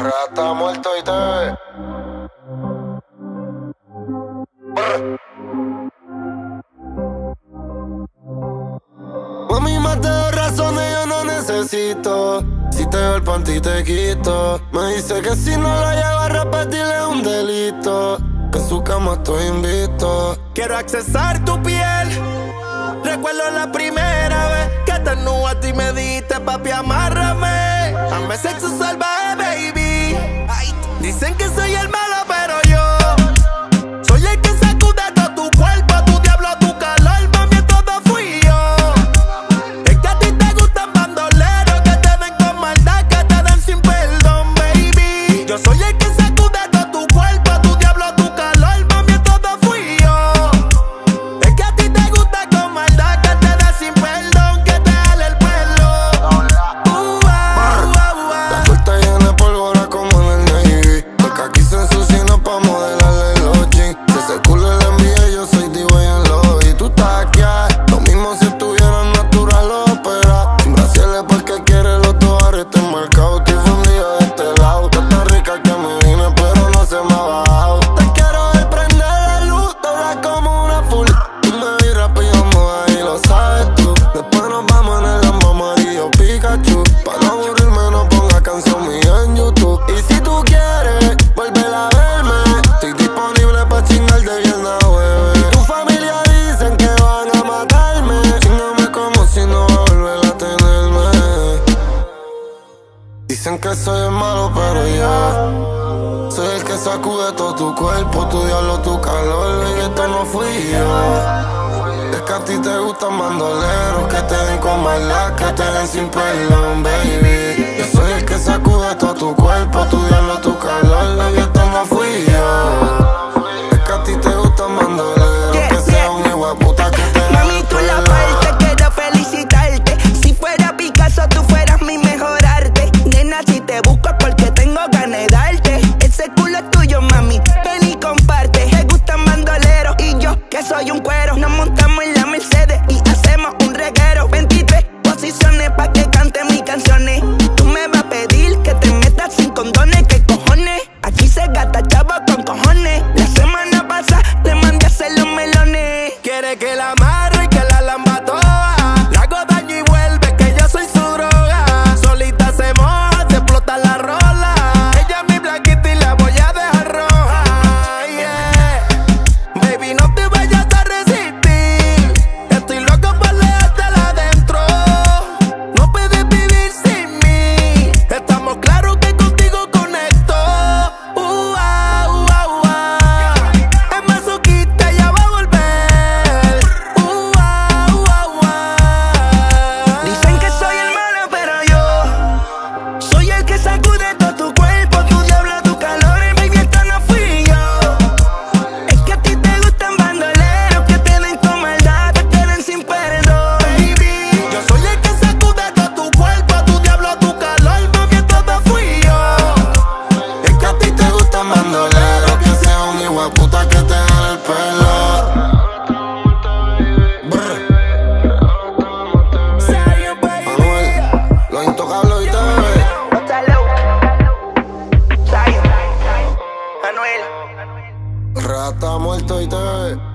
Rata muerto y te ve. Mami, más de razones yo no necesito. Si te veo el panty te quito. Me dice que si no lo llego a repetir es un delito. Que en su cama estoy invicto. Quiero accesar tu piel. Recuerdo la primera vez que te desnudaste y me diste, papi, amárrame. Dame sexo salvaje, baby. Ay, dicen que soy el malo, pero yo soy el que sacude todo tu cuerpo, tu diablo, tu calor, mami, todo fui yo. Es que a ti te gustan bandoleros que te den con maldad, que te den sin perdón, baby. Yo soy el que sacude todo tu cuerpo, tu diablo, tu calor, mami, todo fui yo. Es que a ti te gusta con maldad, que te den sin perdón, que te jale el pelo. La puerta llena de pólvora como en el Navy. Porque aquí se ensucia pa' modelarle los jeans. Si ese culo le envía, yo soy divo y en lo. Y tú estás aquí, lo mismo si estuviera natural o opera. Sin brasiles porque quiere los dos arrestes marcados. Estoy fundido de este lado. Tú estás rica que me vine, pero no se me ha bajado. Te quiero ver prender la luz, toda como una full. Tú me vi rápido, moda y lo sabes tú. Después nos vamos en el Lambo amarillo Pikachu. Pa' no aburrirme, no ponga canción mía en YouTube. Y si tú quieres volver a verme, estoy disponible pa' chingar de viernes a jueves. Tu familia dicen que van a matarme. Chingame como si no va a volver a tenerme. Dicen que soy el malo, pero yo soy el que sacude todo tu cuerpo, tu diablo, tu calor. Y esto no fui yo. Es que a ti te gustan bandoleros que te den con maldad, que te den sin perdón, baby. Yo soy el que sacude todo tu cuerpo, tu diablo, tu calor. Y esto no fui yo. Es que a ti te gustan bandoleros que sea un hijo de puta que te den Mami, tú la parte, quiero felicitarte. Si fuera Picasso, tú fueras mi mejor arte. Nena, si te busco es porque tengo ganas de darte. Ese culo es tuyo, mami, ven y comparte. Te gustan bandoleros y yo, que soy un cuero. Nos montamos en la Mercedes y hacemos un reguero. 23 posiciones pa' que cante mis canciones. Tú me vas a pedir que te metas sin condones. ¿Qué cojones? Aquí se gasta chavo con cojones. La semana pasada te mandé a hacer los melones. Quiere que la amarre y que la lamba toda. Le hago daño y vuelve que yo soy su droga. Solita se moja, se explota la rola. Ella es mi blanquita y la voy a dejar roja, yeah. Baby, no te vayas a resistir. Estoy loco por leértela adentro. No puedes vivir sin mí. Estamos claros que contigo conecto. Es masoquista, ya va a volver. Dicen que soy el malo, pero yo soy el que sacude todo tu cuerpo, tu diablo, tu calor. Y baby, esto no fui yo. Es que a ti te gustan bandoleros que te den con maldad, que te den sin perdón, baby. Yo soy el que sacude todo tu cuerpo, tu diablo, tu calor, mami, todo fui yo. Es que a ti te gustan bandoleros que sea un hijo de puta que te jale el pelo. Serio, baby. Manuel, los intocables y te ve. Sayo, Manuel. Rata muerto y te ve.